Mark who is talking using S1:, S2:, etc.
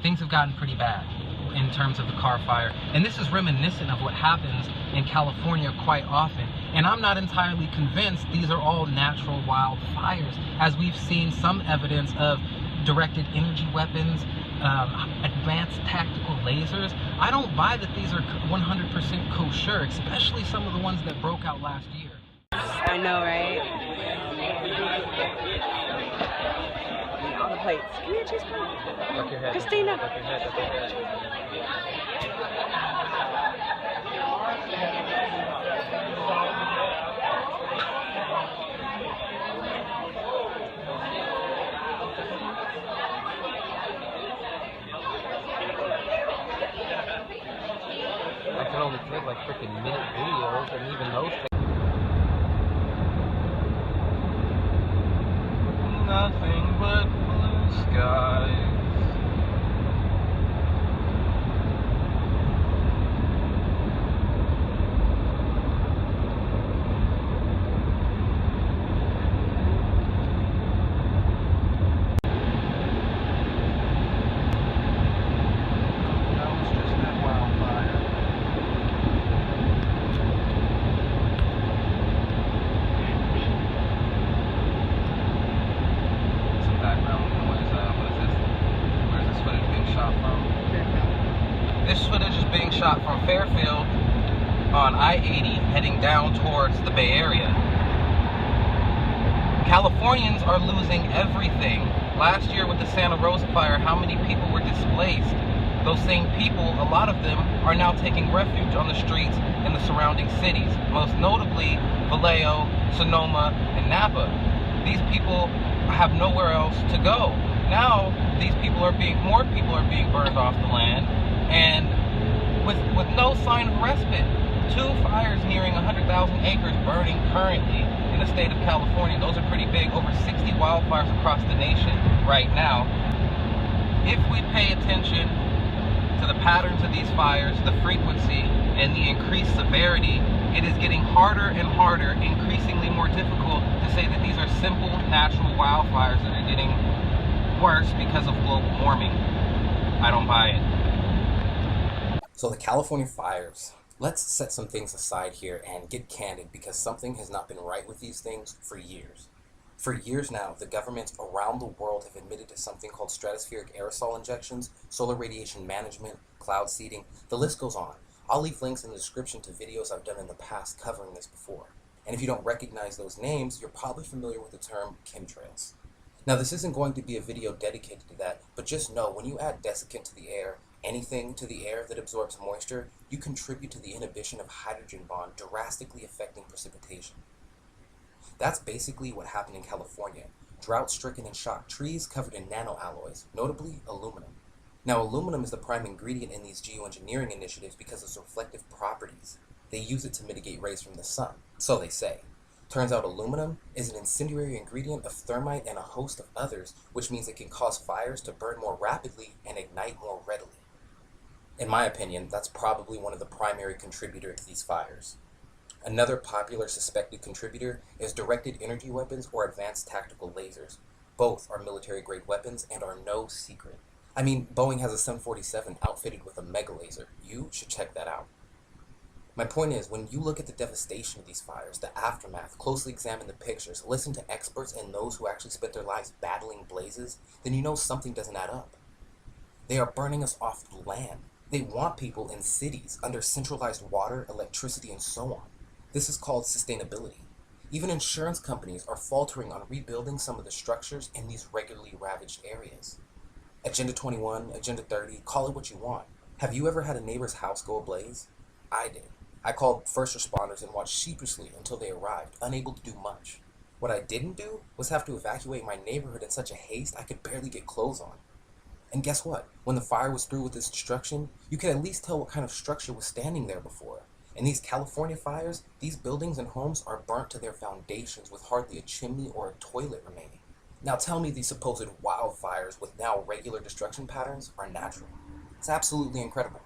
S1: things have gotten pretty bad in terms of the Carr fire. And this is reminiscent of what happens in California quite often. And I'm not entirely convinced these are all natural wildfires, as we've seen some evidence of directed energy weapons, advanced tactical lasers. I don't buy that these are 100% kosher, especially some of the ones that broke out last year.
S2: I know, right? On the plates. Come here, cheese plate.
S1: Duck your head.
S2: Christina.
S1: Duck your head. Duck your head. I can only take like freaking minute videos, and even those things. Nothing but blue skies. This footage is being shot from Fairfield on I-80 heading down towards the Bay Area. Californians are losing everything. Last year with the Santa Rosa fire, how many people were displaced? Those same people, a lot of them, are now taking refuge on the streets in the surrounding cities, most notably Vallejo, Sonoma, and Napa. These people have nowhere else to go. Now, more people are being burned off the land, and with no sign of respite. 2 fires nearing 100,000 acres burning currently in the state of California. Those are pretty big. Over 60 wildfires across the nation right now. If we pay attention to the patterns of these fires, the frequency, and the increased severity, it is getting harder and harder, increasingly more difficult to say that these are simple natural wildfires that are getting worse because of global warming. I don't buy it.
S3: So the California fires, let's set some things aside here and get candid, because something has not been right with these things for years. For years now, the governments around the world have admitted to something called stratospheric aerosol injections, solar radiation management, cloud seeding, the list goes on. I'll leave links in the description to videos I've done in the past covering this before. And if you don't recognize those names, you're probably familiar with the term chemtrails. Now, this isn't going to be a video dedicated to that, but just know when you add desiccant to the air, anything to the air that absorbs moisture, you contribute to the inhibition of hydrogen bond, drastically affecting precipitation. That's basically what happened in California. Drought-stricken and shocked trees covered in nanoalloys, notably aluminum. Now, aluminum is the prime ingredient in these geoengineering initiatives because of its reflective properties. They use it to mitigate rays from the sun, so they say. Turns out aluminum is an incendiary ingredient of thermite and a host of others, which means it can cause fires to burn more rapidly and ignite more readily. In my opinion, that's probably one of the primary contributors to these fires. Another popular suspected contributor is directed energy weapons or advanced tactical lasers. Both are military-grade weapons and are no secret. I mean, Boeing has a 747 outfitted with a mega laser. You should check that out. My point is, when you look at the devastation of these fires, the aftermath, closely examine the pictures, listen to experts and those who actually spent their lives battling blazes, then you know something doesn't add up. They are burning us off the land. They want people in cities under centralized water, electricity, and so on. This is called sustainability. Even insurance companies are faltering on rebuilding some of the structures in these regularly ravaged areas. Agenda 21, Agenda 30, call it what you want. Have you ever had a neighbor's house go ablaze? I did. I called first responders and watched sheepishly until they arrived, unable to do much. What I didn't do was have to evacuate my neighborhood in such a haste I could barely get clothes on. And guess what? When the fire was through with its destruction, you could at least tell what kind of structure was standing there before. In these California fires, these buildings and homes are burnt to their foundations with hardly a chimney or a toilet remaining. Now tell me these supposed wildfires with now regular destruction patterns are natural. It's absolutely incredible.